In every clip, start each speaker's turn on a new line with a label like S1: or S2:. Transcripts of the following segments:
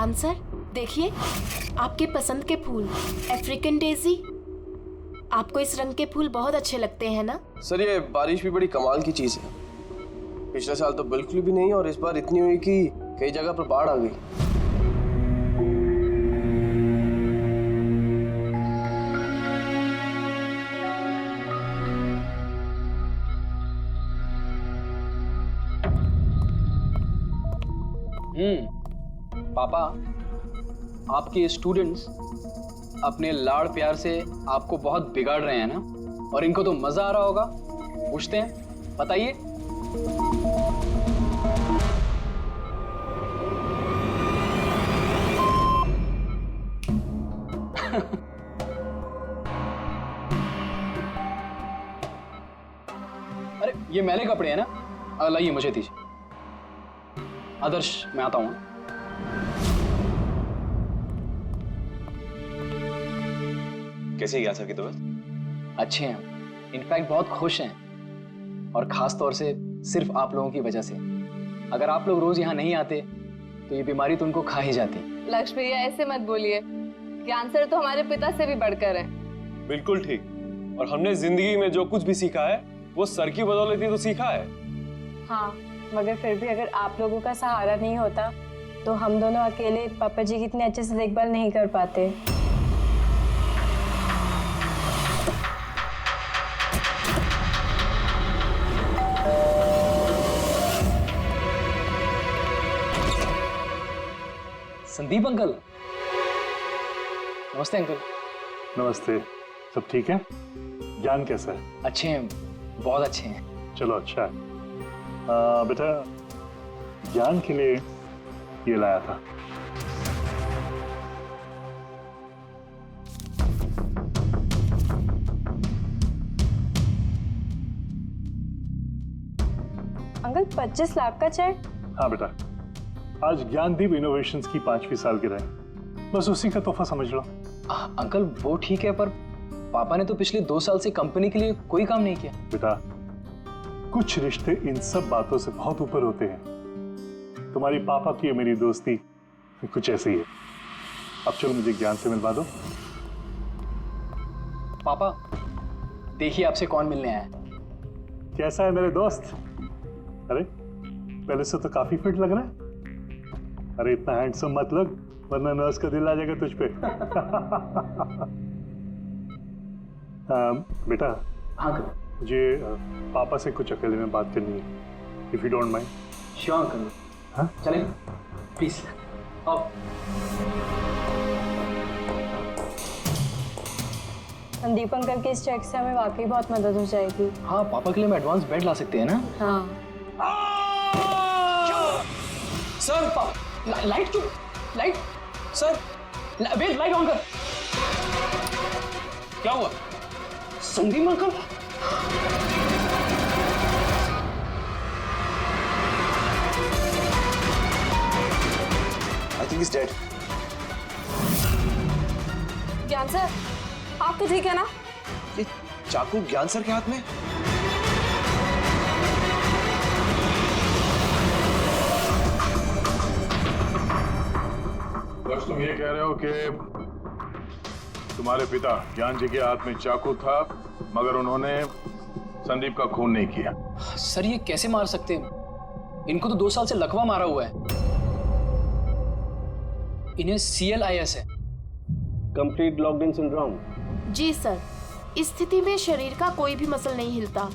S1: ज्ञान सर, देखिए आपके पसंद के फूल, अफ्रीकन डेजी। आपको इस रंग के फूल बहुत अच्छे लगते हैं ना?
S2: सर ये बारिश भी बड़ी कमाल की चीज है। पिछले साल तो बिल्कुल भी नहीं और इस बार इतनी हुई कि कई जगह पर बाढ़ आ गई।
S3: पापा, आपके स्टूडेंट्स अपने लाड़ प्यार से आपको बहुत बिगाड़ रहे हैं ना, और इनको तो मजा आ रहा होगा। पूछते हैं, बताइए। अरे ये मैले कपड़े हैं ना, लाइए मुझे दीजिए। आदर्श, मैं आता हूँ।
S4: कैसी है ज्ञान सर की तबीयत?
S3: अच्छे हैं, इनफैक्ट बहुत खुश हैं, और खास तौर से सिर्फ आप लोगों की वजह से। अगर आप लोग रोज यहाँ नहीं आते तो ये बीमारी तो उनको खा ही जाती।
S5: लक्ष्मी भैया ऐसे मत बोलिए, ज्ञान सर तो हमारे पिता से भी बढ़कर हैं।
S4: बिल्कुल ठीक। और हमने जिंदगी में जो कुछ भी सीखा है वो सर की बदौलत ही तो सीखा है।
S6: हाँ, मगर फिर भी अगर आप लोगों का सहारा नहीं होता तो हम दोनों अकेले पापा जी की इतने अच्छे से देखभाल नहीं कर पाते।
S3: संदीप अंकल। नमस्ते अंकल।
S7: नमस्ते। सब ठीक है? ज्ञान कैसा है?
S3: अच्छे हैं, बहुत अच्छे हैं।
S7: चलो अच्छा है। बेटा, ज्ञान के लिए ये लाया था।
S6: अंकल 25 लाख का चेक?
S7: हाँ बेटा, आज ज्ञानदीप इनोवेशंस की 5वीं सालगिरह है, बस उसी का तोहफा समझ लो।
S3: अंकल वो ठीक है, पर पापा ने तो पिछले 2 साल से कंपनी के लिए कोई काम नहीं किया।
S7: बेटा, कुछ रिश्ते इन सब बातों से बहुत ऊपर होते हैं। तुम्हारी पापा की और मेरी दोस्ती कुछ ऐसी है। अब चलो मुझे ज्ञान से मिलवा दो।
S3: पापा देखिए आपसे कौन मिलने आया है।
S7: कैसा है मेरे दोस्त? अरे पहले से तो काफी फिट लग रहा है। अरे इतना हैंडसम मत लग, वरना नर्स का दिल आ जाएगा तुझ पे। बेटा।
S3: हाँ अंकल।
S7: मुझे पापा से कुछ अकेले में बात करनी है, if you don't mind.
S3: Sure uncle.
S7: हाँ
S3: चलें प्लीज। आओ।
S6: संदीप अंकल के इस चेक से हमें वाकई बहुत मदद हो जाएगी।
S3: हाँ, पापा के लिए हम एडवांस बेड ला सकते हैं ना।
S6: हाँ।
S3: सर लाइट क्यों? Light sir, wait, light on कर।
S4: क्या हुआ?
S3: Sandeep uncle.
S2: I think he's dead.
S5: Gyan sir, आप तो ठीक है ना?
S2: ये चाकू ज्ञान सर के हाथ में?
S7: बस तुम ये कह रहे हो कि तुम्हारे पिता ज्ञान जी के हाथ में चाकू था, मगर उन्होंने संदीप का खून नहीं किया।
S3: सर ये कैसे मार सकते हैं? इनको तो 2 साल से लकवा मारा हुआ है। इन्हें CLIS है,
S2: कंप्लीट लॉक्ड इन सिंड्रोम।
S1: जी सर, इस स्थिति में शरीर का कोई भी मसल नहीं हिलता,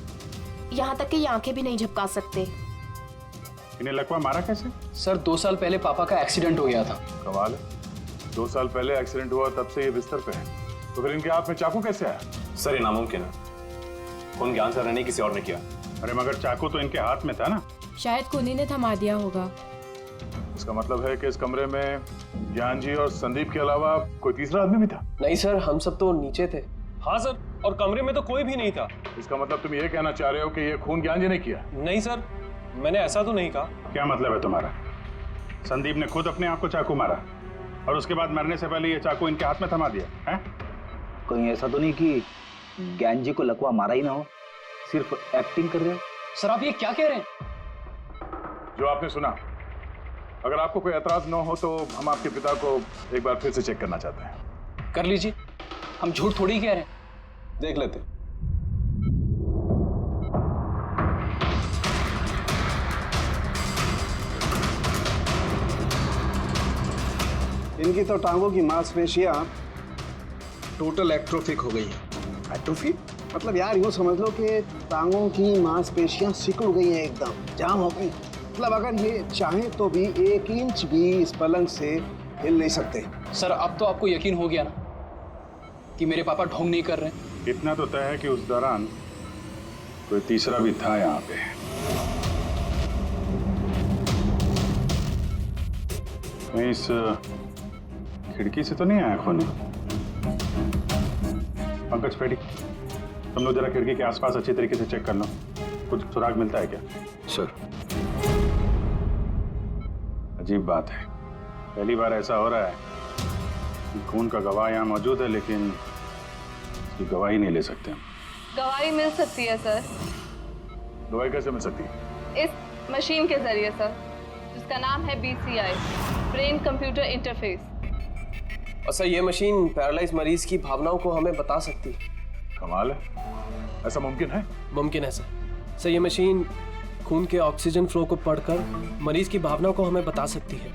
S1: यहाँ तक कि आंखें भी नहीं झपका सकते।
S7: इन्हें लकवा मारा कैसे?
S3: सर 2 साल पहले पापा का एक्सीडेंट हो गया था।
S7: कमाल है, 2 साल पहले एक्सीडेंट हुआ तब से ये बिस्तर पे है, तो फिर इनके हाथ में चाकू कैसे आया?
S4: सर ये नामुमकिन है, खून ज्ञान सर ने नहीं किसी और ने किया।
S7: अरे मगर चाकू तो इनके हाथ में था ना।
S6: शायद खूनी ने थमा दिया होगा।
S7: इसका मतलब है कि इस कमरे में ज्ञान जी और संदीप के अलावा कोई तीसरा आदमी भी था?
S2: नहीं सर, हम सब तो नीचे थे।
S4: हाँ सर, और कमरे में तो कोई भी नहीं था।
S7: इसका मतलब तुम ये कहना चाह रहे हो कि ये खून ज्ञान जी ने किया?
S4: नहीं सर, मैंने ऐसा तो नहीं कहा।
S7: क्या मतलब है तुम्हारा? संदीप ने खुद अपने आप को चाकू मारा और उसके बाद मरने से पहले ये चाकू इनके हाथ में थमा दिया है?
S8: कहीं ऐसा तो नहीं कि ज्ञान जी को लकवा मारा ही ना हो, सिर्फ एक्टिंग कर रहे हो?
S3: सर आप ये क्या कह रहे हैं?
S7: जो आपने सुना, अगर आपको कोई एतराज न हो तो हम आपके पिता को एक बार फिर से चेक करना चाहते हैं।
S3: कर लीजिए, हम झूठ थोड़ी कह रहे हैं।
S4: देख लेते।
S9: इनकी तो टांगों की मांसपेशियां टोटल एट्रोफिक हो गई हैं। एट्रोफिक मतलब यार यूँ समझ लो कि टांगों की मांसपेशियां सिकुड़ गई हैं, एकदम जाम हो गई। मतलब अगर ये चाहें तो भी 1 इंच भी इस पलंग से हिल नहीं सकते।
S3: सर अब तो आपको यकीन हो गया ना कि मेरे पापा ढोंग नहीं कर रहे हैं।
S7: इतना तो तय है कि उस दौरान कोई तीसरा भी था यहाँ पे। कहीं इस खिड़की से तो नहीं आया खून? पंकज पेटी, तुम लोग जरा खिड़की के आसपास अच्छी तरीके से चेक कर लो, कुछ सुराग मिलता है क्या?
S9: सर
S7: अजीब बात है, पहली बार ऐसा हो रहा है कि खून का गवाह यहाँ मौजूद है लेकिन इसकी गवाही नहीं ले सकते हम।
S5: गवाही मिल सकती है सर,
S7: गवाही कैसे मिल सकती है?
S5: इस मशीन के जरिए सर, जिसका नाम है BCI, ब्रेन कंप्यूटर इंटरफेस।
S2: और सर ये मशीन पैरालाइज मरीज की भावनाओं को हमें बता सकती है।
S7: कमाल है, ऐसा मुमकिन है?
S2: मुमकिन है सर। सर ये मशीन खून के ऑक्सीजन फ्लो को पढ़कर मरीज की भावनाओं को हमें बता सकती है।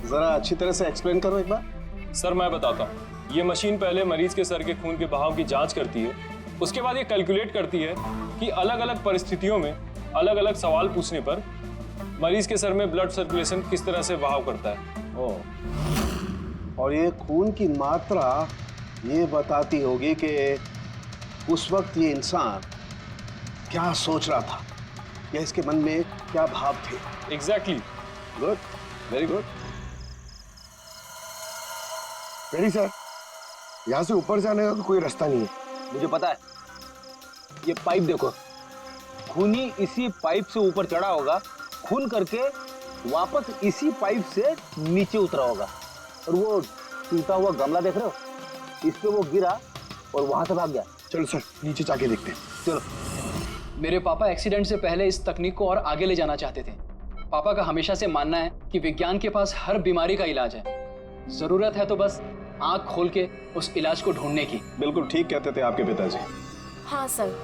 S9: जरा अच्छी तरह से एक्सप्लेन करो एक बार।
S4: सर मैं बताता हूँ। ये मशीन पहले मरीज के सर के खून के बहाव की जांच करती है, उसके बाद ये कैलकुलेट करती है कि अलग अलग परिस्थितियों में अलग अलग सवाल पूछने पर मरीज के सर में ब्लड सर्कुलेशन किस तरह से बहाव करता है।
S9: और ये खून की मात्रा ये बताती होगी कि उस वक्त ये इंसान क्या सोच रहा था या इसके मन में क्या भाव थे।
S4: Exactly.
S9: Good, very good.
S10: Peri sir, यहाँ से ऊपर जाने का तो कोई रास्ता नहीं है।
S8: मुझे पता है, ये पाइप देखो, खूनी इसी पाइप से ऊपर चढ़ा होगा, खून करके वापस इसी पाइप से नीचे उतरा होगा। और वो टूटा हुआ गमला देख रहे हो, इस पे वो गिरा और वहां से भाग गया।
S10: चलो सर नीचे जाके देखते हैं।
S8: चलो।
S3: मेरे पापा एक्सीडेंट से पहले इस तकनीक को और आगे ले जाना चाहते थे। पापा का हमेशा से मानना है कि विज्ञान के पास हर बीमारी का इलाज है, जरूरत है तो बस आंख खोल के उस इलाज को ढूंढने की।
S7: बिल्कुल ठीक कहते थे आपके पिताजी।
S1: हाँ सर,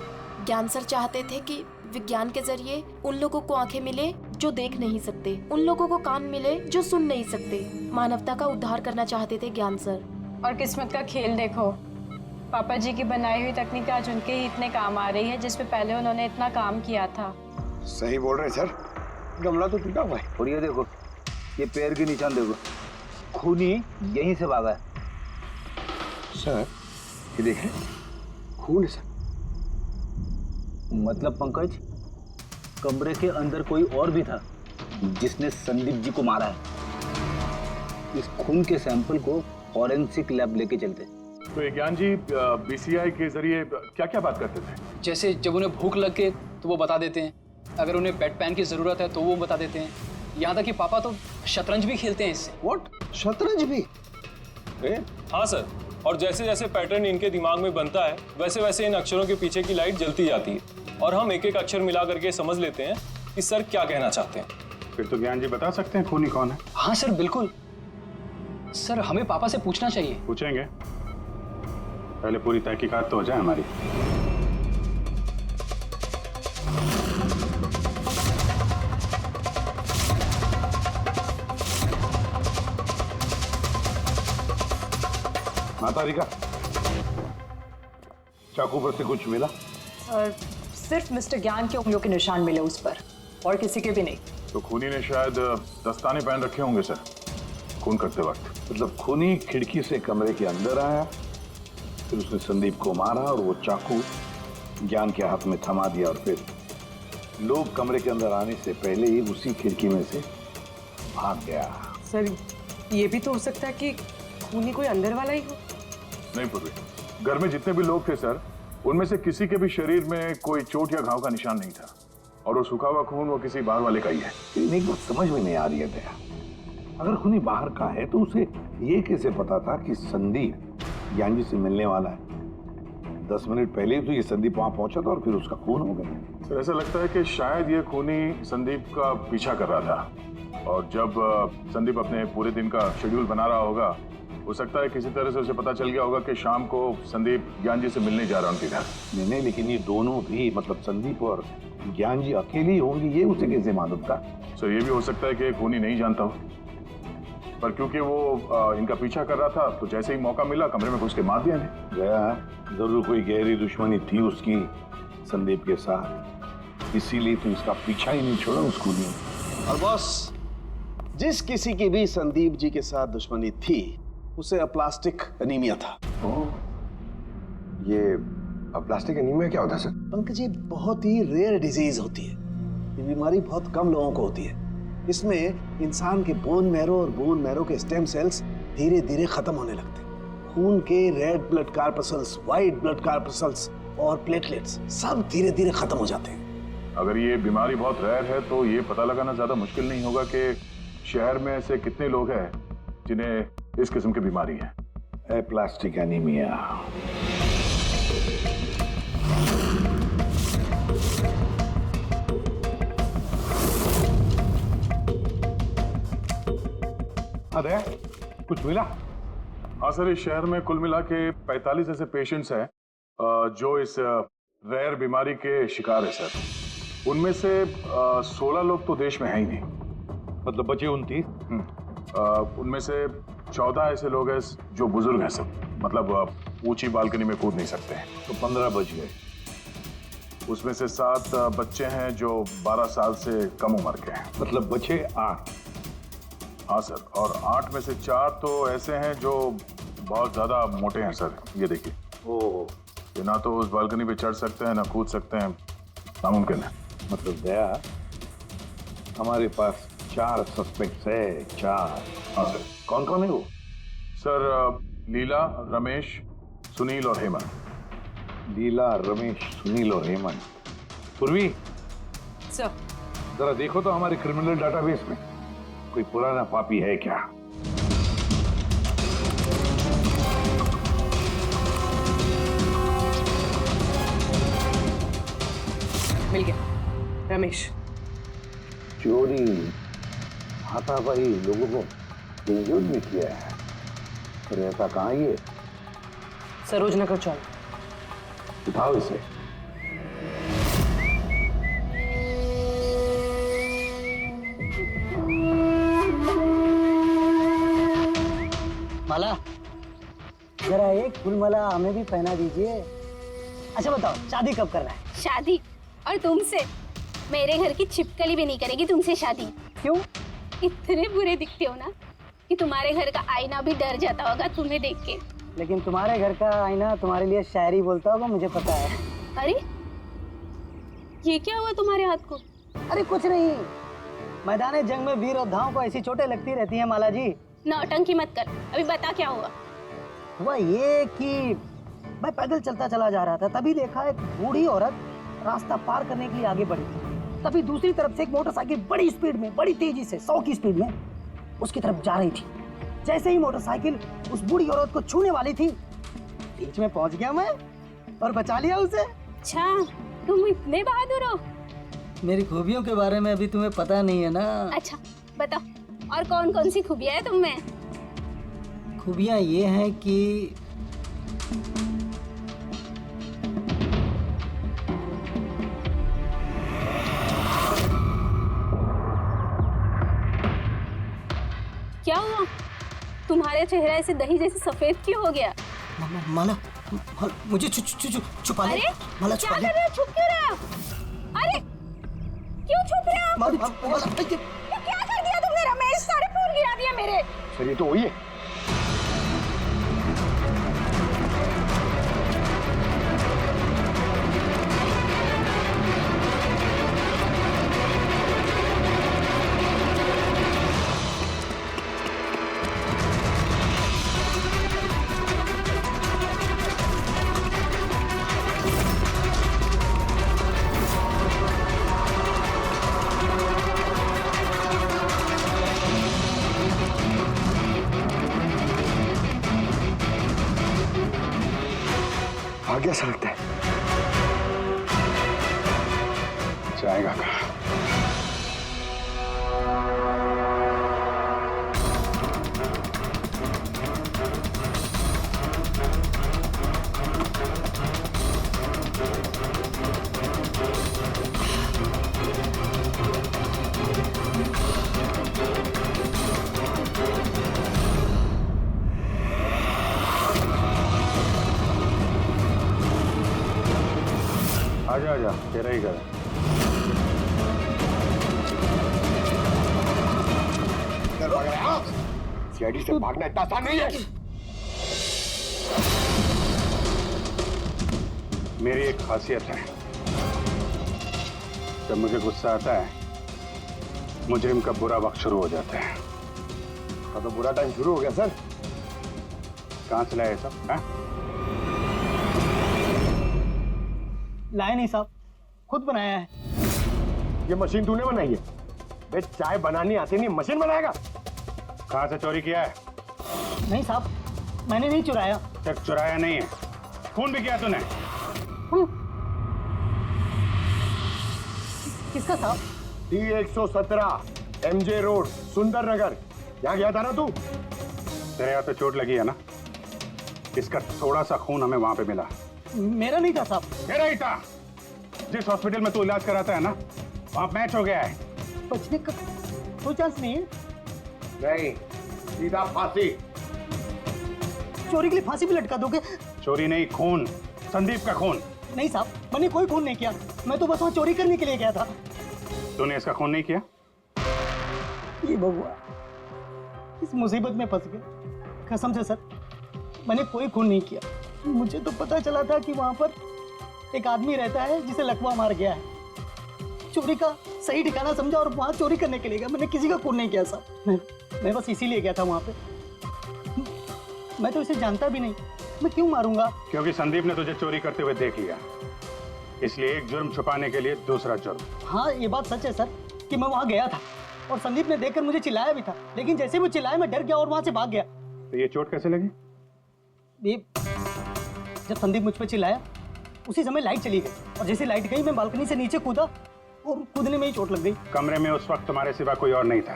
S1: ज्ञान सर चाहते थे कि विज्ञान के जरिए उन लोगों को आंखें मिले जो देख नहीं सकते, उन लोगों को कान मिले जो सुन नहीं सकते। मानवता का उद्धार करना चाहते थे ज्ञान सर।
S6: और किस्मत का खेल देखो, पापा जी की बनाई हुई तकनीक आज उनके ही इतने काम आ रही है जिसपे पहले उन्होंने इतना काम किया था।
S10: सही बोल रहे सर, गमला तो टूटा हुआ है।
S8: और ये देखो, ये पैर के निशान देखो, खूनी यहीं से भागा है।
S10: सर ये देखें, खून है सर।
S8: मतलब पंकज, कमरे के अंदर कोई और भी था जिसने संदीप जी को मारा है। इस खून के सैंपल को फॉरेंसिक लैब लेके चलते।
S7: तो ये ज्ञान जी BCI के जरिए क्या क्या बात करते थे?
S3: जैसे जब उन्हें भूख लग के तो वो बता देते हैं, अगर उन्हें बेड पैन की जरूरत है तो वो बता देते हैं। यहाँ तक कि पापा तो शतरंज भी खेलते हैं इससे।
S9: व्हाट? शतरंज भी?
S4: हाँ सर, और जैसे जैसे पैटर्न इनके दिमाग में बनता है वैसे वैसे इन अक्षरों के पीछे की लाइट जलती जाती है और हम एक एक अक्षर मिला करके समझ लेते हैं कि सर क्या कहना चाहते हैं।
S7: फिर तो ज्ञान जी बता सकते हैं खूनी कौन है?
S3: हाँ सर बिल्कुल। सर हमें पापा से पूछना चाहिए।
S7: पूछेंगे, पहले पूरी तहकीकात तो हो जाए हमारी।
S10: माता रिका, चाकू पर से कुछ मिला?
S11: और सिर्फ मिस्टर ज्ञान के उंगलियों के निशान मिले उस पर, और किसी के भी नहीं।
S7: तो खूनी ने शायद दस्ताने पहन रखे होंगे सर खून करते वक्त।
S10: मतलब खूनी खिड़की से कमरे के अंदर आया, फिर उसने संदीप को मारा और वो चाकू ज्ञान के हाथ में थमा दिया और फिर लोग कमरे के अंदर आने से पहले ही उसी खिड़की में से भाग गया।
S11: सर ये भी तो हो सकता है कि खूनी कोई अंदर वाला ही हो।
S7: नहीं पूर्वी, घर में जितने भी लोग थे सर, उनमें से किसी के भी शरीर में कोई चोट या घाव का निशान नहीं था, और वो सूखा हुआ खून वो किसी बाहर वाले का ही है।
S10: एक बात समझ में नहीं आ रही है दया, अगर खूनी बाहर का है तो उसे ये कैसे पता था कि संदीप ज्ञान जी से मिलने वाला है? 10 मिनट पहले ही तो ये संदीप वहां पहुंचा था और फिर उसका खून हो गया।
S7: तो ऐसा लगता है कि शायद ये खूनी संदीप का पीछा कर रहा था और जब संदीप अपने पूरे दिन का शेड्यूल बना रहा होगा, हो सकता है किसी तरह से उसे पता चल गया होगा कि शाम को संदीप ज्ञान जी से मिलने जा रहा है उनके घर।
S10: नहीं, लेकिन ये दोनों भी, मतलब संदीप और ज्ञान जी अकेले ही होंगे, ये उसे कैसे मालूम था?
S7: सर, ये भी हो सकता है कि खूनी नहीं जानता हो, पर क्योंकि वो इनका पीछा कर रहा था तो जैसे ही मौका मिला कमरे में घुस के मार दिया
S10: गया। जरूर कोई गहरी दुश्मनी थी उसकी संदीप के साथ, इसीलिए तो इसका पीछा ही नहीं छोड़ा उस खूनी ने।
S9: और बॉस, जिस किसी की भी संदीप जी के साथ दुश्मनी थी उसे अप्लास्टिक एनीमिया था।
S2: ये अप्लास्टिक एनीमिया क्या होता है सर?
S9: पंकज, ये बहुत ही रेयर डिजीज होती है। ये बीमारी बहुत कम लोगों को होती है। इसमें इंसान के बोन मैरो और बोन मैरो के स्टेम सेल्स धीरे धीरे खत्म होने लगते हैं। खून के red blood corpuscles, white blood corpuscles और प्लेटलेट्स सब धीरे धीरे खत्म हो जाते हैं।
S7: अगर ये बीमारी बहुत रेयर है तो ये पता लगाना ज्यादा मुश्किल नहीं होगा कि शहर में ऐसे कितने लोग हैं जिन्हें इस किस्म की बीमारी है।
S10: Aplastic anaemia.
S7: अरे कुछ मिला? हाँ सर, इस शहर में कुल मिला के 45 ऐसे पेशेंट्स हैं जो इस रेयर बीमारी के शिकार है सर। उनमें से 16 लोग तो देश में हैं ही नहीं,
S10: मतलब बचे 29।
S7: उनमें से 14 ऐसे लोग हैं जो बुजुर्ग हैं सर, मतलब ऊंची बालकनी में कूद नहीं सकते हैं।
S10: तो 15 बच गए।
S7: उसमें से 7 बच्चे हैं जो 12 साल से कम उम्र के हैं,
S10: मतलब बचे 8।
S7: हाँ सर, और 8 में से 4 तो ऐसे हैं जो बहुत ज्यादा मोटे हैं सर। ये देखिए, ये ना तो उस बालकनी पे चढ़ सकते हैं ना कूद सकते हैं, नामुमकिन है।
S10: मतलब दया, हमारे पास 4 सस्पेक्ट्स है। 4।
S7: हाँ सर।
S10: कौन कौन है वो?
S7: सर, लीला, रमेश, सुनील और हेमंत।
S10: लीला, रमेश, सुनील और हेमंत। पूर्वी
S11: सर,
S10: जरा देखो तो हमारे क्रिमिनल डाटाबेस में कोई पुराना पापी है क्या?
S11: मिल गया। रमेश।
S10: चोरी, हाथापाई, लोगों को बेइज्जत भी किया है। पर ऐसा कहाँ ये?
S11: सरोज नगर चौक।
S10: उठाओ इसे।
S12: माला, जरा एक फूल माला हमें भी पहना दीजिए। अच्छा बताओ, शादी कब करना है?
S13: शादी? और तुमसे? मेरे घर की छिपकली भी नहीं करेगी तुमसे शादी।
S12: क्यों?
S13: इतने बुरे दिखते हो ना कि तुम्हारे घर का आईना भी डर जाता होगा तुम्हें देख के।
S12: लेकिन तुम्हारे घर का आईना तुम्हारे लिए शायरी बोलता होगा, मुझे पता है।
S13: अरे ये क्या हुआ तुम्हारे हाथ को?
S12: अरे कुछ नहीं, मैदान जंग में वीर योद्धाओं को ऐसी चोटें लगती रहती हैं माला जी।
S13: नौटंकी मत कर, अभी बता क्या हुआ।
S12: हुआ ये कि मैं पैदल चलता चला जा रहा था, तभी देखा एक बूढ़ी औरत रास्ता पार करने के लिए आगे बढ़ी। तभी दूसरी तरफ से एक मोटरसाइकिल बड़ी स्पीड में, बड़ी तेजी से 100 की स्पीड में उसकी तरफ जा रही थी। जैसे ही मोटरसाइकिल उस बूढ़ी औरत को छूने वाली थी, बीच में पहुंच गया मैं और बचा लिया उसे।
S13: अच्छा, तुम इतने बहादुर हो।
S12: मेरी खूबियों के बारे में अभी तुम्हें पता नहीं है ना।
S13: अच्छा बताओ, और कौन कौन सी खूबियां है तुम में?
S12: खूबियां ये हैं कि
S13: क्या हुआ? तुम्हारे चेहरा ऐसे दही जैसे सफेद क्यों हो गया?
S12: माला, मुझे छुपा ले।
S13: अरे
S12: माला,
S13: क्या कर रहे हो? छुप क्यों रहे हो? अरे क्यों छुप रहे हो? क्या कर दिया तुमने रमेश? सारे फूल गिरा दिया मेरे।
S10: सर ये तो वही है।
S2: भाग गया सा लगता है।
S7: जाएगा कहाँ? आजा आजा, तेरा ही घर है।
S10: सीआईडी से भागना इतना आसान नहीं है।
S7: मेरी एक खासियत है, जब मुझे गुस्सा आता है मुजरिम का बुरा वक्त शुरू हो जाता है।
S10: तो बुरा टाइम शुरू हो गया सर।
S7: कहाँ से लाए सब? हाँ?
S12: लाए नहीं साहब, खुद बनाया है।
S10: ये मशीन तूने बनाई है? बे चाय बनानी आती नहीं, मशीन बनाएगा?
S7: कहाँ से चोरी किया है?
S12: नहीं साहब, मैंने नहीं चुराया।
S7: सिर्फ चुराया नहीं है, खून भी किया तूने।
S12: किसका साहब?
S10: D117 MJ रोड सुंदर नगर, यहाँ गया था ना तू?
S7: तेरे हाथ पे चोट लगी है ना, इसका थोड़ा सा खून हमें वहां पे मिला।
S12: मेरा नहीं था साहब।
S7: तेरा ही था। जिस हॉस्पिटल में तू इलाज कराता है ना, वहां मैच हो गया है।
S12: बचने का कोई चांस नहीं है।
S10: नहीं, सीधा फांसी।
S12: चोरी के लिए फांसी भी लटका दोगे?
S7: चोरी नहीं, खून, संदीप का खून।
S12: नहीं साहब, मैंने कोई खून नहीं किया, मैं तो बस वहाँ चोरी करने के लिए गया था।
S7: तूने इसका खून नहीं किया?
S12: ये भगवान, इस मुसीबत में फंस गए। कसम से सर, मैंने कोई खून नहीं किया। मुझे तो पता चला था कि वहां पर एक आदमी रहता है जिसे लकवा मार गया है। चोरी का सही ठिकाना समझा और वहां चोरी करने के लिए गया। मैंने किसी का खून नहीं किया साहब, मैं बस इसीलिए गया था वहां पे। मैं तो इसे जानता भी नहीं, मैं क्यों मारूंगा?
S7: क्योंकि संदीप ने तुझे चोरी करते हुए देख लिया, इसलिए एक जुर्म छुपाने के लिए दूसरा जुर्म।
S12: हाँ, ये बात सच है सर कि मैं वहां गया था और संदीप ने देखकर मुझे चिल्लाया भी था, लेकिन जैसे वो चिल्लाया मैं डर गया और वहां से भाग गया।
S7: तो ये चोट कैसे लगी?
S12: ये जब संदीप मुझ पर चिल्लाया उसी समय लाइट चली गई और जैसे लाइट गई मैं बालकनी से नीचे कूदा और कूदने में ही चोट लग गई।
S7: कमरे में उस वक्त तुम्हारे सिवा कोई और नहीं था,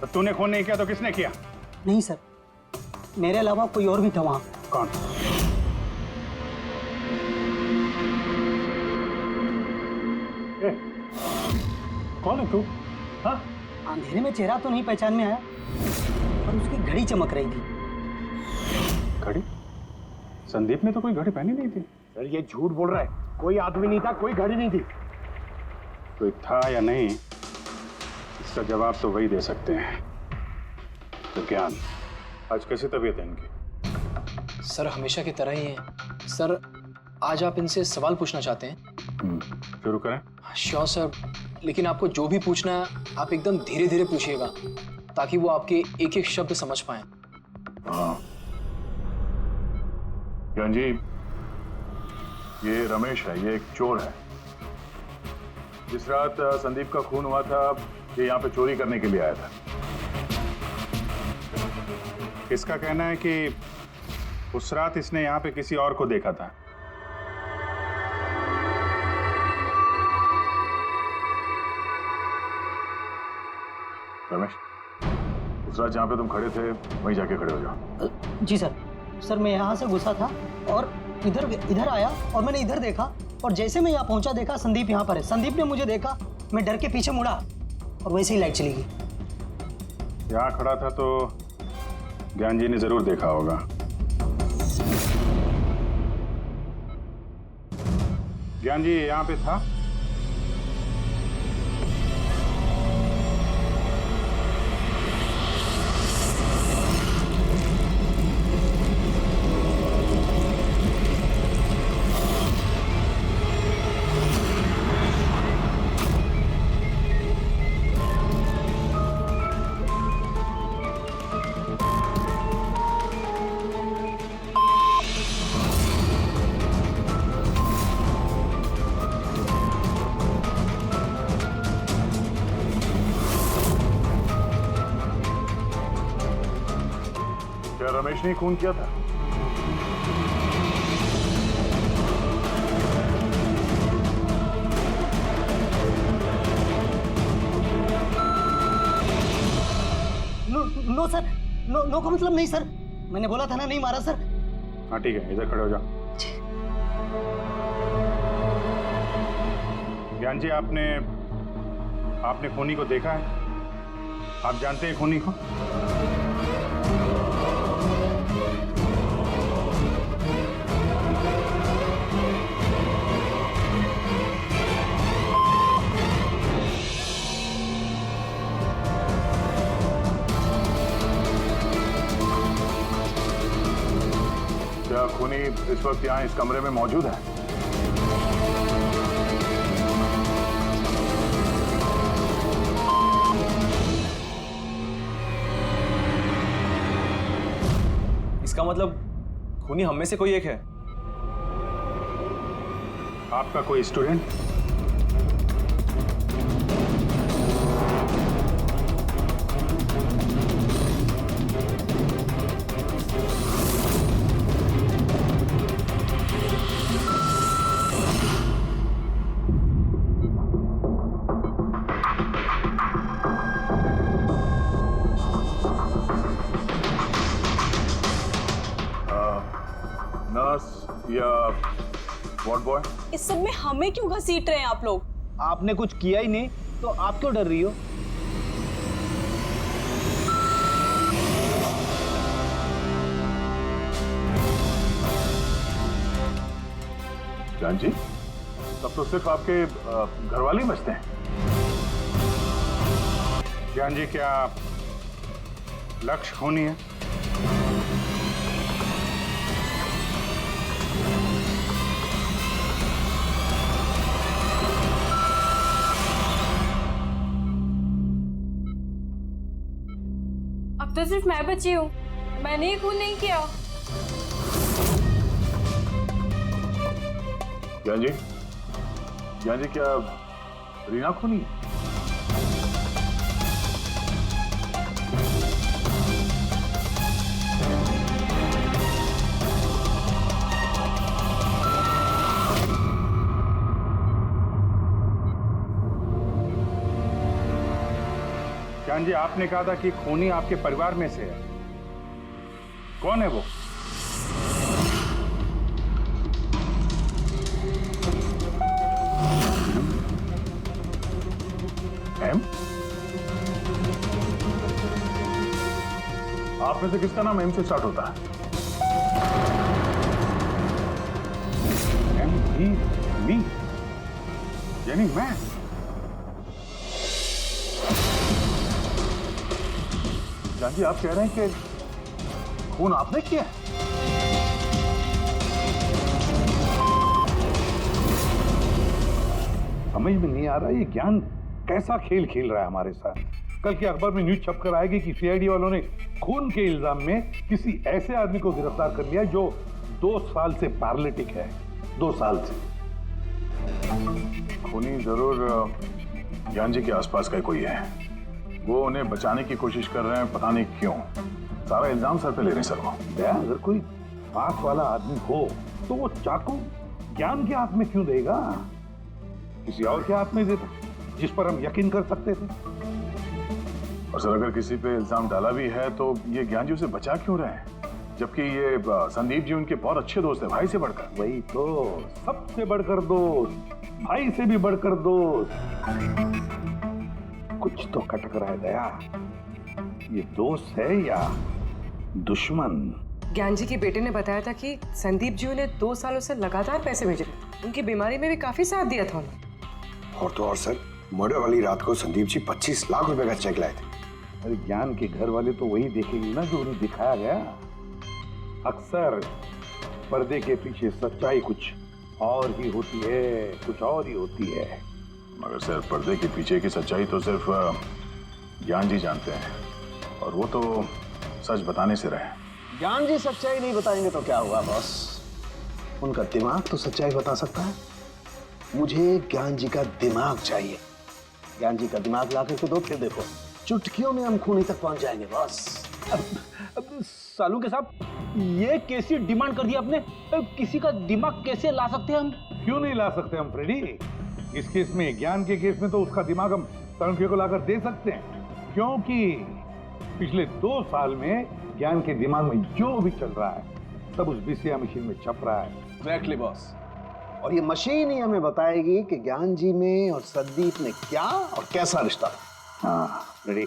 S7: तो तूने खून नहीं किया तो किसने किया?
S12: नहीं सर, मेरे अलावा कोई और भी था वहां।
S7: कौन? कौन है तू? हाँ?
S12: अंधेरे में चेहरा तो नहीं पहचान में आया, पर उसकी घड़ी चमक रही थी।
S7: घड़ी? संदीप ने तो कोई घड़ी पहनी नहीं थी।
S10: सर ये झूठ बोल रहा है, कोई आदमी नहीं था, कोई घड़ी नहीं थी।
S7: कोई था या नहीं, इसका जवाब तो वही दे सकते हैं। तो ज्ञान, आज कैसी तबीयत है इनकी?
S3: सर हमेशा की तरह ही है। सर आज आप इनसे सवाल पूछना चाहते हैं?
S7: शुरू करें।
S3: श्योर सर, लेकिन आपको जो भी पूछना है आप एकदम धीरे धीरे पूछिएगा ताकि वो आपके एक एक शब्द समझ पाए।
S7: हाँ ज्ञान जी, ये रमेश है, ये एक चोर है। जिस रात संदीप का खून हुआ था ये यहाँ पे चोरी करने के लिए आया था। इसका कहना है कि उस रात इसने यहाँ पे किसी और को देखा था। रमेश, उस रात जहाँ पे तुम खड़े थे वहीं जाके खड़े हो जाओ।
S12: जी सर। सर मैं यहाँ से घुसा था और इधर आया और मैंने इधर देखा और जैसे मैं यहाँ पहुंचा देखा संदीप यहाँ पर है। संदीप ने मुझे देखा, मैं डर के पीछे मुड़ा और वैसे ही लाइट चली गई।
S7: यहाँ खड़ा था तो ज्ञान जी ने जरूर देखा होगा। ज्ञान जी यहाँ पे था? रमेश ने खून किया था?
S12: नो सर, नो का मतलब नहीं सर, मैंने बोला था ना नहीं मारा सर।
S7: हाँ ठीक है, इधर खड़े हो जाओ। ज्ञान जी, आपने खूनी को देखा है? आप जानते हैं खूनी को? क्या खूनी इस वक्त यहाँ इस कमरे में मौजूद है?
S14: इसका मतलब खूनी हम में से कोई एक है।
S7: आपका कोई स्टूडेंट? या वार्ड बॉय?
S11: इस सब में हमें क्यों घसीट रहे हैं आप लोग?
S8: आपने कुछ किया ही नहीं तो आप क्यों डर रही हो?
S7: जान जी, तब तो सिर्फ आपके घर वाले ही बचते हैं। जान जी, क्या लक्ष्य खूनी है?
S6: अब तो सिर्फ मैं बची हूँ, मैंने ही खून नहीं किया।
S7: ज्ञान जी, क्या रीना खूनी है? ज्ञान जी, आपने कहा था कि खूनी आपके परिवार में से है। कौन है वो? एम? आप में से किसका नाम एम से स्टार्ट होता है? एम ही मी, यानी मैं। जान जी, आप कह रहे हैं कि खून आपने किया है? समझ में नहीं आ रहा ये ज्ञान कैसा खेल खेल रहा है हमारे साथ। कल के अखबार में न्यूज छपकर आएगी कि सीआईडी वालों ने खून के इल्जाम में किसी ऐसे आदमी को गिरफ्तार कर लिया जो 2 साल से पैरालिटिक है। 2 साल से। खूनी जरूर ज्ञान जी के आसपास का कोई है। वो उन्हें बचाने की कोशिश कर रहे हैं, पता नहीं क्यों। सारा इल्जाम सर पे ले रहे हैं सर वो। अगर कोई पास वाला आदमी हो तो वो चाकू ज्ञान के हाथ में क्यों देगा? किसी और के हाथ में देता जिस पर हम यकीन कर सकते थे। और सर, अगर किसी पे इल्जाम डाला भी है तो ये ज्ञान जी उसे बचा क्यों रहे हैं? जबकि ये संदीप जी उनके बहुत अच्छे दोस्त है, भाई से बढ़कर। वही तो, सबसे बढ़कर दोस्त, भाई से भी बढ़कर दोस्त। कुछ तो खटक रहा है दया। ये दोस्त है या दुश्मन?
S15: ज्ञान जी के बेटे ने बताया था कि संदीप जी उन्हें 2 सालों से लगातार पैसे भेज रहे थे। उनकी बीमारी में भी काफी साथ दिया था उन्होंने।
S9: और तो और सर, मर्डर वाली रात को संदीप जी 25 लाख रुपए का चेक लाए थे।
S10: अरे ज्ञान के घर वाले तो वही देखेंगे ना जो उन्हें दिखाया गया। अक्सर पर्दे के पीछे सच्चाई कुछ और ही होती है, कुछ और ही होती है।
S7: मगर सर, पर्दे के पीछे की सच्चाई तो सिर्फ ज्ञान जी जानते हैं, और वो तो सच बताने से रहे।
S9: ज्ञान जी सच्चाई नहीं बताएंगे तो क्या हुआ बॉस? उनका दिमाग तो सच्चाई बता सकता है। मुझे ज्ञान जी का दिमाग चाहिए। ज्ञान जी का दिमाग ला करके दो, फिर देखो चुटकियों में हम खूनी तक पहुंच जाएंगे बॉस।
S8: अब सालू के साहब, ये कैसी डिमांड कर दी आपने? किसी का दिमाग कैसे ला सकते हैं हम?
S7: क्यों नहीं ला सकते हम फ्रेडी? इस केस में, ज्ञान के केस में तो उसका दिमाग हम तनुके को लाकर दे सकते हैं, क्योंकि
S10: पिछले 2 साल में ज्ञान के दिमाग में जो भी चल रहा है सब उस बीसीआई मशीन में छप रहा है।
S9: Exactly boss. और ये मशीन ही हमें बताएगी कि ज्ञान जी में और संदीप में क्या और कैसा रिश्ता था।
S10: हाँ रेडी,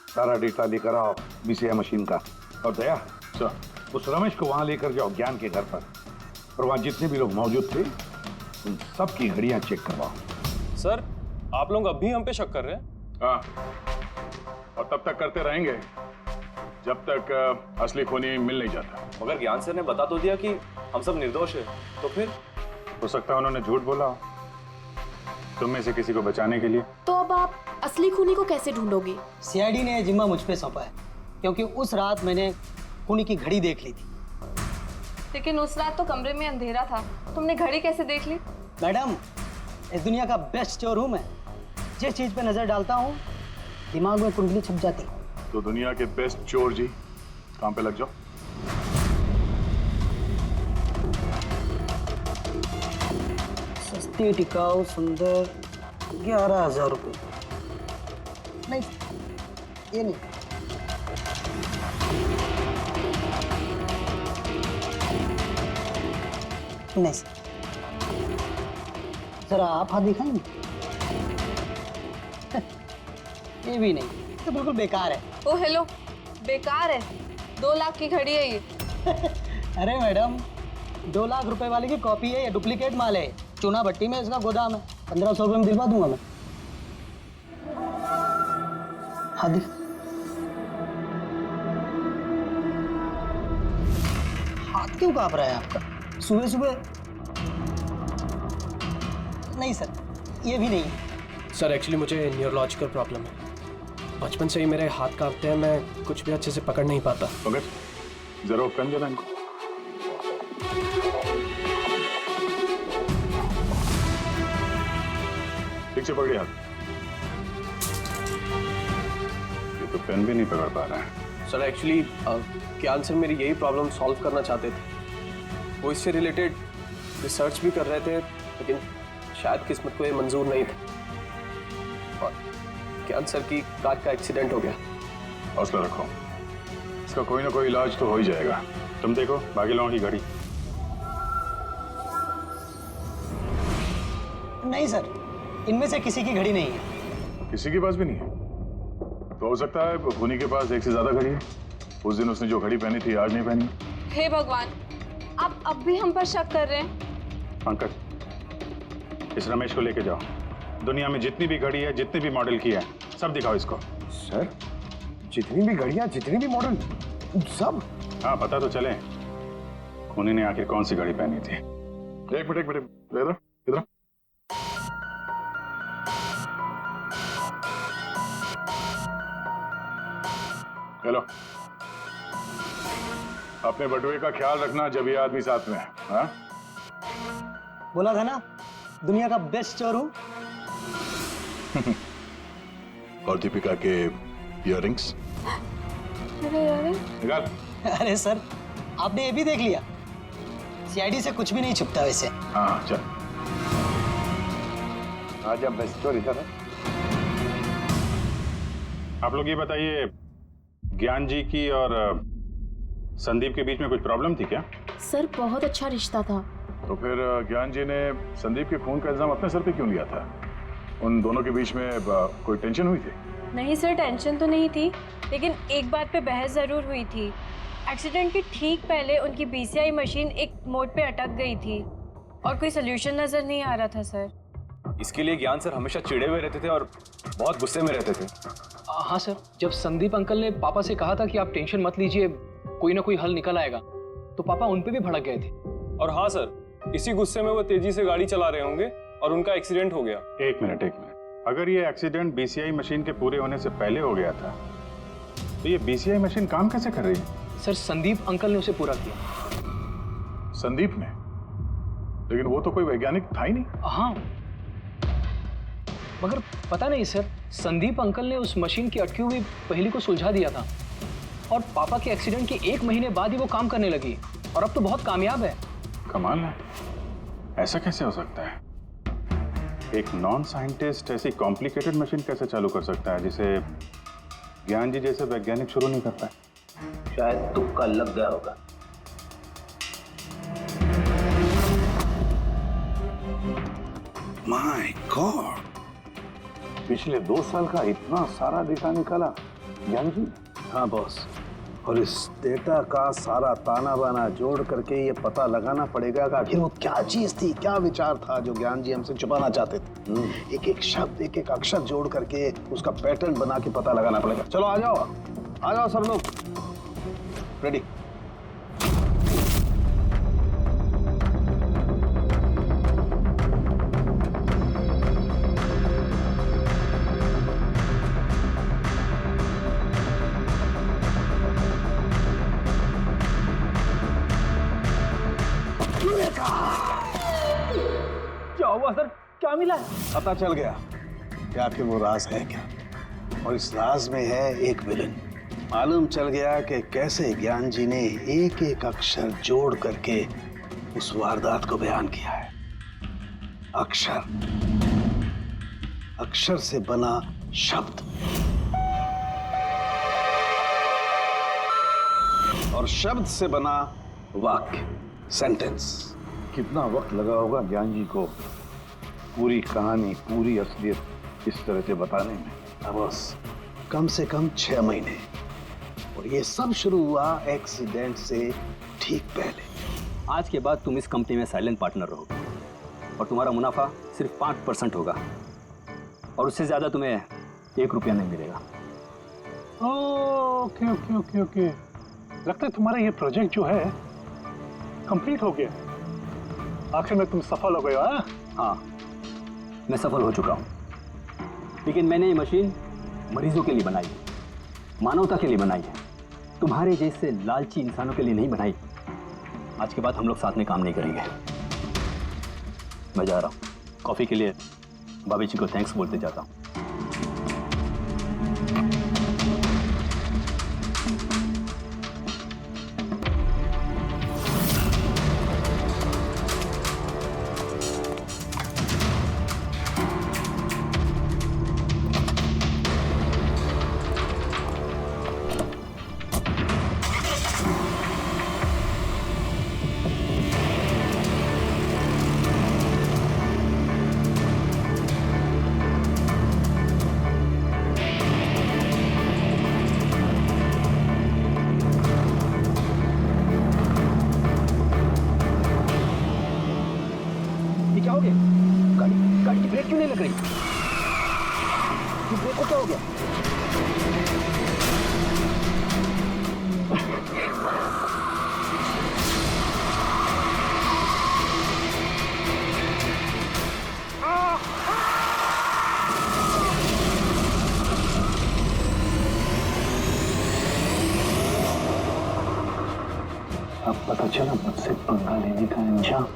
S10: सारा डेटा लेकर आओ बीसीआई मशीन का। और दया सर, उस रमेश को वहां लेकर जाओ ज्ञान के घर पर, और वहां जितने भी लोग मौजूद थे उन सबकी घड़ियां चेक करवाओ।
S4: सर, आप लोग अभी हम पे शक कर रहे हैं?
S7: हाँ, और तब तक करते रहेंगे जब तक असली खूनी मिल नहीं जाता।
S14: मगर ज्ञान सर ने बता तो दिया कि हम सब निर्दोष है, तो फिर
S7: हो सकता है उन्होंने झूठ बोला हो तुम में से किसी को बचाने के लिए।
S1: तो अब आप असली खूनी को कैसे ढूंढोगे?
S12: सीआईडी ने जिम्मा मुझ पे सौंपा है, क्योंकि उस रात मैंने खूनी की घड़ी देख ली थी।
S5: लेकिन उस रात तो कमरे में अंधेरा था, तुमने घड़ी कैसे देख ली?
S12: मैडम, इस दुनिया का बेस्ट चोर हूं मैं। जिस चीज पे नजर डालता हूं दिमाग में कुंडली छप जाती।
S7: तो दुनिया के बेस्ट चोर जी काम पे लग जाओ।
S12: सस्ती टिकाऊ सुंदर 11,000 रुपये। नहीं, ये नहीं। नहीं सर, जरा आप हाथ दिखाएंगे? ये भी नहीं, तो बिल्कुल बेकार है।
S5: ओ हेलो, बेकार है? 2 लाख की घड़ी है ये।
S12: अरे मैडम, 2 लाख रुपए वाले की कॉपी है, ये डुप्लीकेट माल है। चूना भट्टी में इसका गोदाम है। 1500 रुपये में दिलवा दूंगा मैं। हाथ दिखा। हाथ क्यों कांप रहा है आपका सुबह सुबह? नहीं सर, ये भी नहीं।
S2: सर एक्चुअली मुझे न्यूरोलॉजिकल प्रॉब्लम है। बचपन से ही मेरे हाथ कांपते हैं, मैं कुछ भी अच्छे से पकड़ नहीं पाता।
S7: मगर जरा पेन देना इनको। ठीक से पकड़िए हाथ। ये तो पेन भी नहीं पकड़ पा रहा है।
S2: सर एक्चुअली ज्ञान सर मेरी यही प्रॉब्लम सॉल्व करना चाहते थे। वो इससे रिलेटेड रिसर्च भी कर रहे थे, लेकिन शायद किस्मत को ये मंजूर नहीं था और ज्ञान सर की कार का एक्सीडेंट हो गया।
S7: हौसला रखो, इसका कोई ना कोई इलाज तो हो ही जाएगा। तुम देखो बाकी लोगों की घड़ी।
S12: नहीं सर, इनमें से किसी की घड़ी नहीं है।
S7: किसी के पास भी नहीं है? तो हो सकता है खूनी के पास एक से ज्यादा घड़ी है। उस दिन उसने जो घड़ी पहनी थी आज नहीं पहनी।
S5: हे भगवान, आप अब भी हम पर शक कर रहे हैं?
S7: पंकज, इस रमेश को लेके जाओ। दुनिया में जितनी भी घड़ी है, जितनी भी मॉडल की है, सब दिखाओ इसको।
S9: सर, जितनी भी घड़ियां, जितनी भी मॉडल, सब?
S7: हाँ, पता तो चले खूनी ने आखिर कौन सी घड़ी पहनी थी। एक मिनट इधर इधर। हेलो, अपने बटुए का ख्याल रखना जब ये आदमी साथ में है। हाँ?
S12: बोला था ना, दुनिया का बेस्ट चोर हूं।
S7: और दीपिका के इयररिंग्स निकाल।
S12: अरे सर, आपने ये भी देख लिया? सीआईडी से कुछ भी नहीं छुपता वैसे।
S7: हाँ चल,
S10: आज अब बेस्ट चोर इधर है।
S7: आप लोग ये बताइए, ज्ञान जी की और संदीप के बीच में कुछ प्रॉब्लम थी क्या?
S1: सर बहुत अच्छा रिश्ता था।
S7: तो फिर ज्ञान जी ने संदीप के खून का इल्जाम अपने सर पे क्यों लिया था? उन दोनों के बीच में कोई टेंशन हुई थी?
S6: नहीं सर, टेंशन तो नहीं थी, लेकिन एक बात पे बहस जरूर हुई थी। एक्सीडेंट के ठीक पहले उनकी बीसीआई मशीन एक मोड़ पे अटक गई थी और कोई सोल्यूशन नजर नहीं आ रहा था सर।
S14: इसके लिए ज्ञान सर हमेशा चिढ़े हुए रहते थे और बहुत गुस्से में रहते थे।
S3: हाँ सर, जब संदीप अंकल ने पापा से कहा था कि आप टेंशन मत लीजिए, कोई ना कोई हल निकल आएगा, तो पापा उन पे भी भड़क गए थे।
S4: और हाँ सर, इसी गुस्से में वो तेजी से गाड़ी चला रहे होंगे और उनका एक्सीडेंट हो गया।
S7: एक मिनट, अगर ये एक्सीडेंट बीसीआई मशीन के पूरे होने से पहले हो गया था, तो ये बीसीआई मशीन काम कैसे कर रही है?
S3: सर, संदीप अंकल ने उसे पूरा किया।
S7: संदीप ने? लेकिन वो तो कोई वैज्ञानिक था ही नहीं।
S3: हाँ, मगर पता नहीं सर, संदीप अंकल ने उस मशीन की अटकी हुई पहेली को सुलझा दिया था और पापा के एक्सीडेंट के 1 महीने बाद ही वो काम करने लगी और अब तो बहुत कामयाब है।
S7: कमाल है, ऐसा कैसे हो सकता है? एक नॉन साइंटिस्ट ऐसी कॉम्प्लिकेटेड मशीन कैसे चालू कर सकता है जिसे ज्ञान जी जैसे वैज्ञानिक शुरू नहीं करता है।
S8: शायद तुक्का लग गया होगा।
S10: माय गॉड, पिछले 2 साल का इतना सारा डेटा निकाला ज्ञान जी।
S9: हाँ बॉस, और इस डेटा का सारा ताना बाना जोड़ करके ये पता लगाना पड़ेगा कि आखिर वो क्या चीज थी, क्या विचार था जो ज्ञान जी हमसे छुपाना चाहते थे। एक एक शब्द, एक एक अक्षर जोड़ करके उसका पैटर्न बना के पता लगाना पड़ेगा। चलो आ जाओ सब लोग, रेडी।
S8: क्या हुआ सर, क्या मिला?
S9: पता चल गया कि आखिर वो राज है क्या, और इस राज में है एक विलन। मालूम चल गया कि कैसे ज्ञान जी ने एक एक अक्षर जोड़ करके उस वारदात को बयान किया है। अक्षर से बना शब्द, और शब्द से बना वाक्य, सेंटेंस।
S10: कितना वक्त लगा होगा ज्ञान जी को पूरी कहानी, पूरी असलियत इस तरह से बताने में?
S9: बस कम से कम 6 महीने, और ये सब शुरू हुआ एक्सीडेंट से ठीक पहले।
S3: आज के बाद तुम इस कंपनी में साइलेंट पार्टनर रहोगे और तुम्हारा मुनाफा सिर्फ 5% होगा, और उससे ज्यादा तुम्हें 1 रुपया नहीं मिलेगा।
S7: ओके ओके ओके ओके, लगता है तुम्हारा ये प्रोजेक्ट जो है कंप्लीट हो गया। आखिर में तुम सफल हो गए हो।
S3: हाँ, मैं सफल हो चुका हूँ, लेकिन मैंने ये मशीन मरीजों के लिए बनाई है, मानवता के लिए बनाई है, तुम्हारे जैसे लालची इंसानों के लिए नहीं बनाई। आज के बाद हम लोग साथ में काम नहीं करेंगे। मैं जा रहा हूँ, कॉफी के लिए भाभी जी को थैंक्स बोलते जाता हूँ।
S8: क्या हो गया? गाड़ी की ब्रेक क्यों नहीं लग रही? ब्रेक को क्या हो गया?
S10: अब पता चला मुझसे पंगा लेने का अंजाम।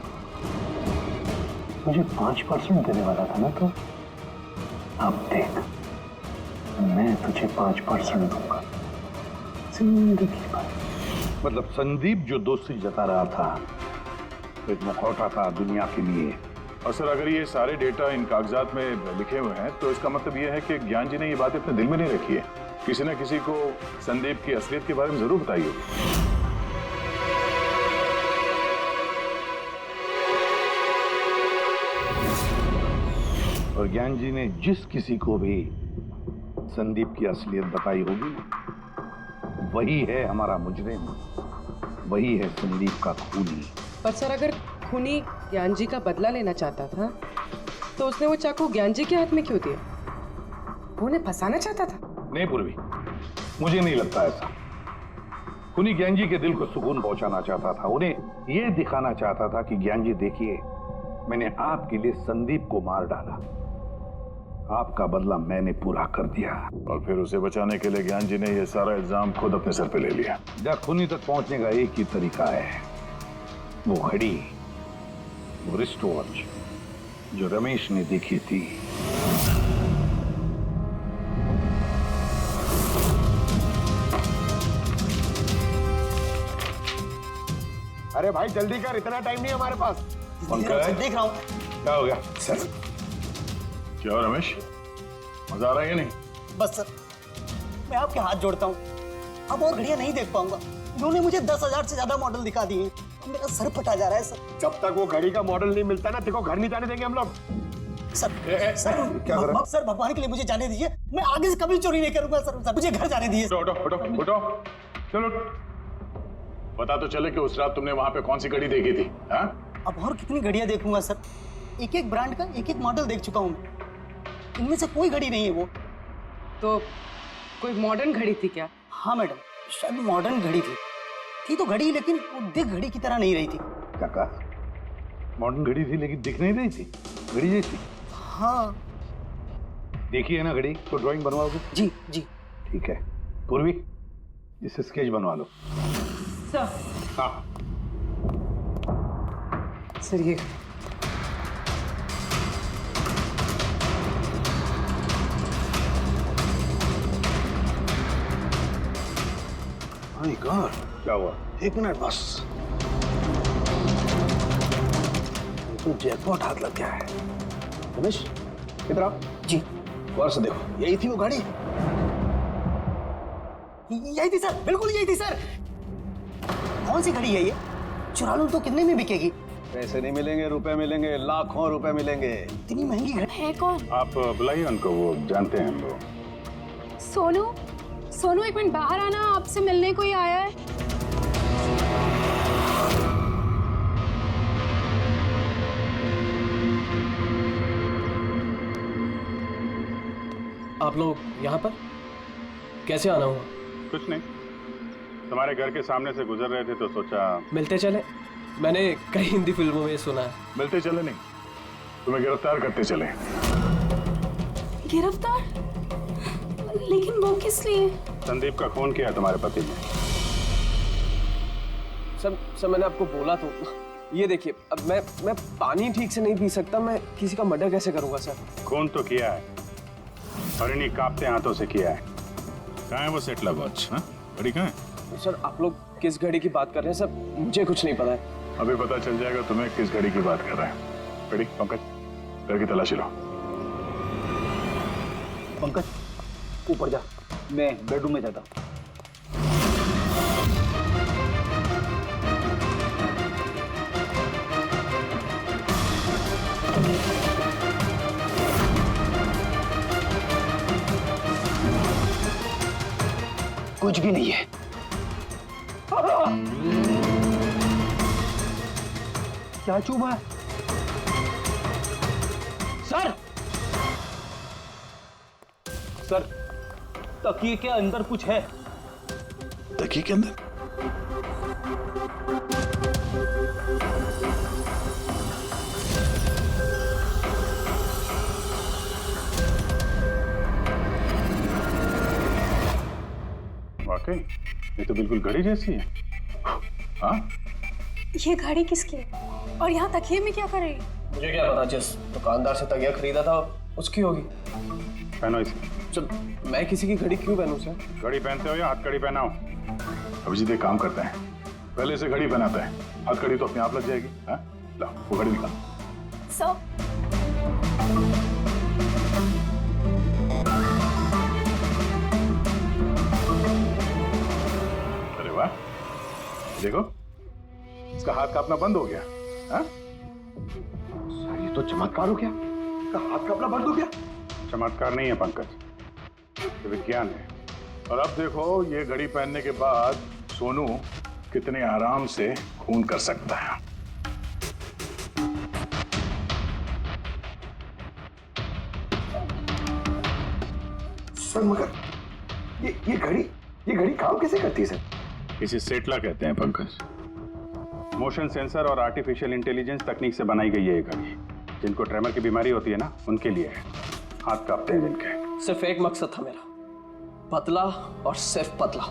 S10: मुझे 5% देने वाला था ना तो, अब देख मैं तुझे 5% दूंगा जिंदगी भर। मतलब संदीप जो दोस्ती जता रहा था, एक मुखौटा था दुनिया के लिए।
S7: और सर अगर ये सारे डेटा इन कागजात में लिखे हुए हैं तो इसका मतलब ये है कि ज्ञान जी ने ये बात अपने दिल में नहीं रखी है। किसी न किसी को संदीप की असलियत के बारे में जरूर बताई होगी।
S10: और ज्ञान जी ने जिस किसी को भी संदीप की असलियत बताई होगी, वही है हमारा मुजरिम, वही है संदीप का खूनी।
S15: पर सर अगर खूनी ज्ञान जी का बदला लेना चाहता था तो उसने वो चाकू ज्ञान जी के हाथ में क्यों दिया? वो उन्हें फंसाना चाहता था?
S10: नहीं पूर्वी, मुझे नहीं लगता ऐसा। खूनी ज्ञान जी के दिल को सुकून पहुंचाना चाहता था, उन्हें यह दिखाना चाहता था कि ज्ञान जी देखिए, मैंने आपके लिए संदीप को मार डाला, आपका बदला मैंने पूरा कर दिया।
S7: और फिर उसे बचाने के लिए ज्ञान जी ने यह सारा इल्जाम खुद अपने सर पे ले लिया।
S10: जब खूनी तक पहुंचने का एक ही तरीका है, वो घड़ी, वो रिस्ट वॉच जो रमेश ने देखी थी।
S9: अरे भाई जल्दी कर, इतना टाइम नहीं हमारे पास।
S7: देख
S12: रहा हूँ।
S7: क्या हो गया सर? क्या हो रमेश, मजा आ रहा है या नहीं?
S12: बस सर, मैं आपके हाथ जोड़ता हूँ, अब और घड़ियां नहीं देख पाऊंगा। इन्होंने मुझे 10,000 से ज्यादा मॉडल दिखा दिए, मेरा सर फटा जा रहा है सर।
S7: जब तक वो घड़ी का मॉडल नहीं मिलता ना, तेरे को घर नहीं जाने देंगे हम लोग।
S12: सर क्या कर रहा है? सर भगवान के लिए मुझे जाने दीजिए, मैं आगे से कभी चोरी नहीं करूंगा सर, मुझे घर जाने दीजिए।
S7: उठो चलो, पता तो चले कि उस रात तुमने वहां पे कौन सी घड़ी देखी थी। हाँ?
S12: अब और कितनी घड़ियां देखूंगा सर, एक एक ब्रांड का एक एक मॉडल देख चुका हूँ मैं, इनमें से कोई घड़ी नहीं है वो।
S15: तो कोई मॉडर्न घड़ी थी क्या?
S12: हाँ मैडम, शायद मॉडर्न घड़ी थी तो घड़ी, लेकिन वो दिख घड़ी की तरह नहीं रही थी।
S7: क्या कहा? मॉडर्न घड़ी थी लेकिन दिख नहीं रही थी, घड़ी जैसी।
S12: हाँ
S7: देखी है ना घड़ी, तो ड्राइंग बनवाओगे?
S12: जी जी
S7: ठीक है। पूर्वी, इसे स्केच बनवा लो।
S15: सर।
S7: हाँ
S15: सर ये
S9: माय गॉड,
S7: क्या हुआ?
S9: एक मिनट बस, तो जैकपॉट हाथ लग गया है। रमेश इधर आओ।
S12: जी।
S9: गौर से देखो, यही थी वो गाड़ी?
S12: यही थी सर, बिल्कुल यही थी सर। कौन सी घड़ी है ये? चुरा लूं तो कितने में बिकेगी?
S9: पैसे नहीं मिलेंगे, रुपए मिलेंगे, लाखों रुपए मिलेंगे।
S12: इतनी महंगी घड़ी
S1: है कौन?
S7: आप बुलाइए उनको, वो जानते हैं हम लोग।
S13: सोनू, सोनू एक मिनट बाहर आना, आपसे मिलने कोई आया है।
S2: आप लोग यहाँ पर कैसे आना हुआ?
S7: कुछ नहीं, तुम्हारे घर के सामने से गुजर रहे थे तो सोचा
S2: मिलते चले। मैंने कई हिंदी फिल्मों में सुना है।
S7: मिलते चले नहीं, तुम्हें गिरफ्तार करते चले।
S13: गिरफ्तार? लेकिन वो किस लिए?
S7: संदीप का खून किया तुम्हारे पति ने।
S2: सर मैंने आपको बोला तो, ये देखिए, अब मैं पानी ठीक से नहीं पी सकता, मैं किसी का मर्डर कैसे करूंगा सर?
S7: खून तो किया है और इन्हीं कांपते हाथों से किया है। कहाँ है वो सेटला वॉच? घड़ी कहाँ है?
S2: सर आप लोग किस घड़ी की बात कर रहे हैं सर? मुझे कुछ नहीं पता है।
S7: अभी पता चल जाएगा तुम्हें किस घड़ी की बात कर रहे हैं। घड़ी, पंकज घर की तलाशी लो।
S8: पंकज ऊपर जा, मैं बेडरूम में जाता हूँ। कुछ भी नहीं है। क्या चुभा है? सर, सर तकिए के अंदर कुछ है।
S10: तकिए के अंदर?
S7: वाकई ये तो बिल्कुल घड़ी जैसी है। हाँ,
S6: ये घड़ी किसकी है? और यहाँ तकिए में क्या कर रही है?
S2: मुझे क्या पता, जिस दुकानदार से तकिया खरीदा था उसकी होगी।
S7: पहनो इसे।
S2: सर मैं किसी की घड़ी क्यों पहनूं सर?
S7: घड़ी पहनते हो या हथकड़ी पहनाओ? अभिजीत एक काम करते हैं, पहले से घड़ी पहनाता है, हथकड़ी तो अपने आप लग जाएगी। हाँ, ला वो घड़ी निकाल।
S1: सर
S7: अरे वाह, देखो इसका हाथ कांपना बंद हो गया। हाँ?
S9: सर ये तो चमत्कार हो गया, इसका हाथ कांपना बंद हो गया।
S7: चमत्कार नहीं है पंकज, ये विज्ञान है। और अब देखो ये घड़ी पहनने के बाद सोनू कितने आराम से खून कर सकता है।
S9: सर मगर ये घड़ी काम कैसे करती है सर?
S7: इसे सेटला कहते हैं पंकज। मोशन सेंसर और आर्टिफिशियल इंटेलिजेंस तकनीक से बनाई गई है ये घड़ी। जिनको ट्रेमर की बीमारी होती है ना, उनके लिए है, हाथ कांपते हैं जिनके।
S2: सिर्फ एक मकसद था मेरा, पतला और सिर्फ पतला।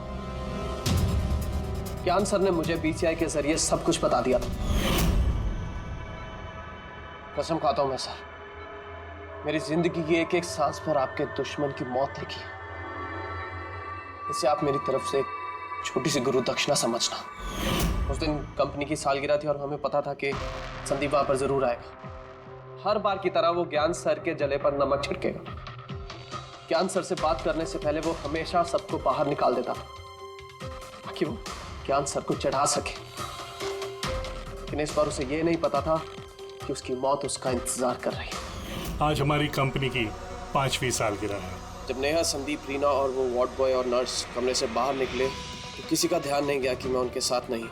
S2: ज्ञान सर ने मुझे बीसीआई के जरिए सब कुछ बता दिया था। कसम खाता हूं मैं सर, मेरी जिंदगी की एक एक सांस पर आपके दुश्मन की मौत लिखी है। इसे आप मेरी तरफ से एक छोटी सी गुरु दक्षिणा समझना। उस दिन कंपनी की सालगिरह थी और हमें पता था कि संदीप वहां पर जरूर आएगा। हर बार की तरह वो ज्ञान सर के जले पर नमक छिड़केगा। ज्ञान सर से बात करने से पहले वो हमेशा सबको बाहर निकाल देता था ताकि वो ज्ञान सर को चढ़ा सके। लेकिन इस बार उसे ये नहीं पता था कि उसकी मौत उसका इंतजार कर रही है।
S16: आज हमारी कंपनी की 5वीं सालगिरह है।
S2: जब नेहा, संदीप, रीना और वो वार्ड बॉय और नर्स कमरे से बाहर निकले तो किसी का ध्यान नहीं गया कि मैं उनके साथ नहीं।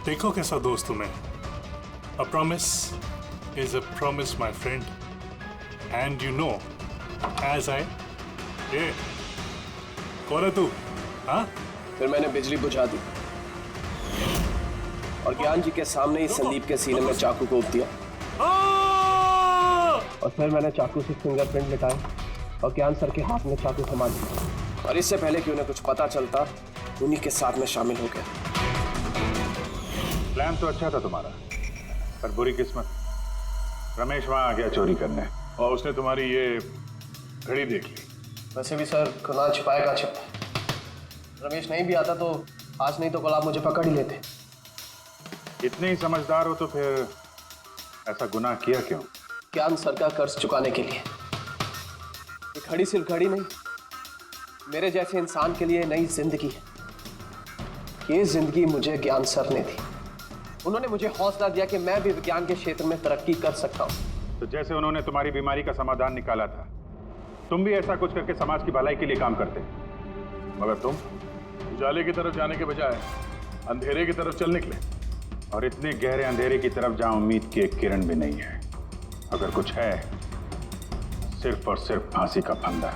S16: देखो कैसा दोस्त हूं मैं। A promise is a promise, my friend. And you know, as I... ये कौन है तू? हाँ?
S2: फिर मैंने बिजली बुझा दी और ज्ञान जी के सामने ही संदीप के सीने में चाकू को उप दिया। और फिर मैंने चाकू से फिंगरप्रिंट मिटाए और ज्ञान सर के हाथ में चाकू थमा दिया। और इससे पहले कि उन्हें कुछ पता चलता, उन्हीं के साथ में शामिल हो गया।
S7: प्लान तो अच्छा था तुम्हारा, पर बुरी किस्मत, रमेश वहां आ गया चोरी करने और उसने तुम्हारी ये घड़ी देख ली।
S2: वैसे भी सर, खुदा छिपाएगा छिप। रमेश नहीं भी आता तो आज नहीं तो कल आप मुझे पकड़ ही लेते।
S7: इतने ही समझदार हो तो फिर ऐसा गुनाह किया क्यों?
S2: ज्ञान सर का कर्ज चुकाने के लिए। ये घड़ी सिर्फ घड़ी नहीं, मेरे जैसे इंसान के लिए नई जिंदगी है। ये जिंदगी मुझे ज्ञान सर ने दी। उन्होंने मुझे हौसला दिया कि मैं भी विज्ञान के क्षेत्र में तरक्की कर सकता हूँ।
S7: तो जैसे उन्होंने तुम्हारी बीमारी का समाधान निकाला था, तुम भी ऐसा कुछ करके समाज की भलाई के लिए काम करते। मगर तुम उजाले की तरफ जाने के बजाय अंधेरे की तरफ चल निकले, और इतने गहरे अंधेरे की तरफ जहां उम्मीद की एक किरण भी नहीं है। अगर कुछ है, सिर्फ और सिर्फ फांसी का फंदा।